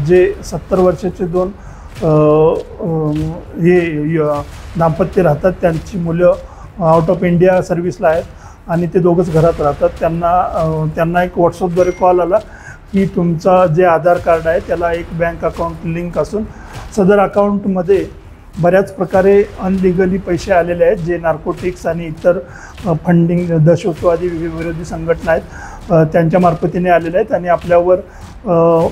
जे 70 वर्षाचे दोन दाम्पत्य राहतात, त्यांची मुलं आउट ऑफ इंडिया सर्व्हिसला आहेत आणि ते दोघंच घरात राहतात. त्यांना एक व्हॉट्सअपद्वारे कॉल आला की तुमचा जे आधार कार्ड आहे त्याला एक बँक अकाउंट लिंक असून सदर अकाउंटमध्ये बऱ्याच प्रकारे अनलिगली पैसे आलेले आहेत, जे नार्कोटिक्स आणि इतर फंडिंग दहशतवादी विरोधी संघटना आहेत त्यांच्या मार्फतीने आलेले आहेत आणि आपल्यावर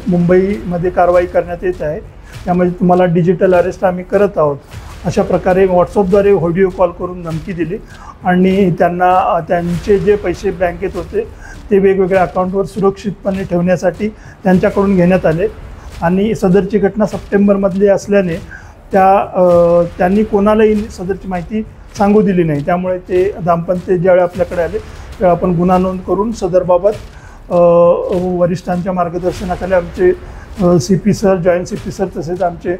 मुंबईमध्ये कारवाई करण्यात येत आहे. त्यामध्ये तुम्हाला डिजिटल अरेस्ट आम्ही करत आहोत अशा प्रकारे व्हॉट्सअपद्वारे व्हिडिओ कॉल करून धमकी दिली आणि त्यांना त्यांचे जे पैसे बँकेत होते ते वेगवेगळ्या अकाउंटवर सुरक्षितपणे ठेवण्यासाठी त्यांच्याकडून घेण्यात आले आणि सदरची घटना सप्टेंबरमधली असल्याने त्यांनी कोणालाही सदरची माहिती सांगू दिली नाही. त्यामुळे ते दाम्पत्य ज्यावेळी आपल्याकडे आले तेव्हा आपण गुन्हा नोंद करून सदरबाबत वरिष्ठांच्या मार्गदर्शनाखाली आमचे CP sir, joint CP sir तसेच आमचे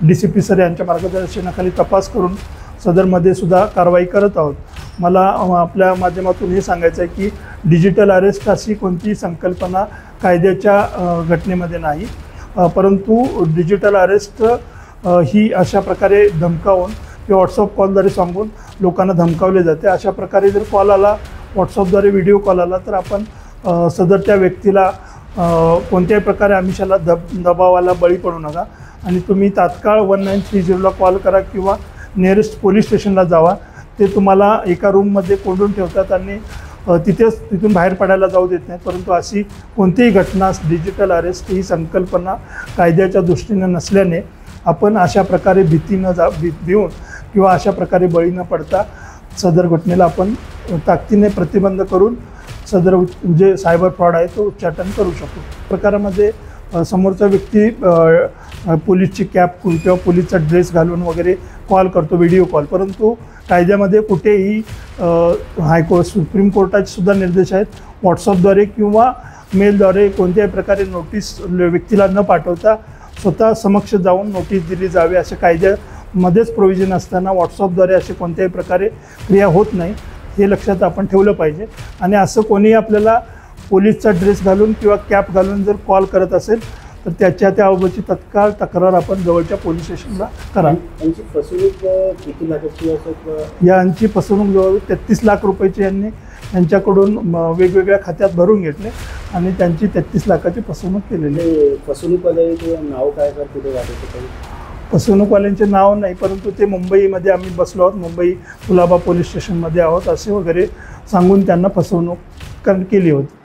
DCP सर यांच्या मार्गदर्शनाखाली तपास करून सदरमध्ये सुद्धा कारवाई करत आहोत. मला आपल्या माध्यमातून हे सांगायचं आहे की डिजिटल अरेस्ट अशी कोणतीही संकल्पना कायद्याच्या घटनेमध्ये नाही, परंतु डिजिटल अरेस्ट ही अशा प्रकारे धमकावून किंवा व्हॉट्सअप कॉलद्वारे सांगून लोकांना धमकावले जाते. अशा प्रकारे जर कॉल आला, व्हॉट्सअपद्वारे व्हिडिओ कॉल आला तर आपण सदरच्या व्यक्तीला कोणत्याही प्रकारे आमिषाला दबावाला बळी पडू नका आणि तुम्ही तात्काळ 1930ला कॉल करा किंवा नियरेस्ट पोलीस स्टेशनला जावा. ते तुम्हाला एका रूममध्ये कोंडून ठेवतात आणि तिथून बाहेर पडायला जाऊ देत नाहीत. परंतु अशी कोणतीही घटना डिजिटल अरेस्ट ही संकल्पना कायद्याच्या दृष्टीने नसल्याने आपण अशा प्रकारे भीती न देऊन किंवा अशा प्रकारे बळी न पडता सदर घटनेला आपण ताकदीने प्रतिबंध करून सदर जे सायबर फ्रॉड आहे तो उच्चाटन करू शकतो. प्रकारामध्ये समोरचा व्यक्ती पोलीसची कॅप किंवा पोलीसचा ड्रेस घालून वगैरे कॉल करतो, व्हिडिओ कॉल, परंतु कायद्यामध्ये कुठेही हायकोर्ट, सुप्रीम कोर्टाचे सुद्धा निर्देश आहेत व्हॉट्सअपद्वारे किंवा मेलद्वारे कोणत्याही प्रकारे नोटीस व्यक्तीला न पाठवता स्वतः समक्ष जाऊन नोटीस दिली जावी असे कायद्यामध्येच प्रोव्हिजन असताना व्हॉट्सअपद्वारे असे कोणत्याही प्रकारे क्रिया होत नाही, हे लक्षात आपण ठेवलं पाहिजे. आणि असं कोणीही आपल्याला पोलीसचा ड्रेस घालून किंवा कॅप घालून जर कॉल करत असेल तर त्याबाबतची तत्काळ तक्रार आपण जवळच्या पोलीस स्टेशनला करा. यांची फसवणूक किती लाखाची असेल? यांची फसवणूक जवळ 33 लाख रुपयाची यांच्याकडून वेगवेगळ्या खात्यात भरून घेतले आणि त्यांची 33 लाखाची फसवणूक केलेली. फसवणूकवाले नाव काय सर, कुठे वाटायचं? फसवणूकवाल्यांचे नाव नाही, परंतु ते मुंबईमध्ये आम्ही बसलो आहोत, मुंबई कुलाबा पोलीस स्टेशनमध्ये आहोत असे वगैरे सांगून त्यांना फसवणूक केली होती.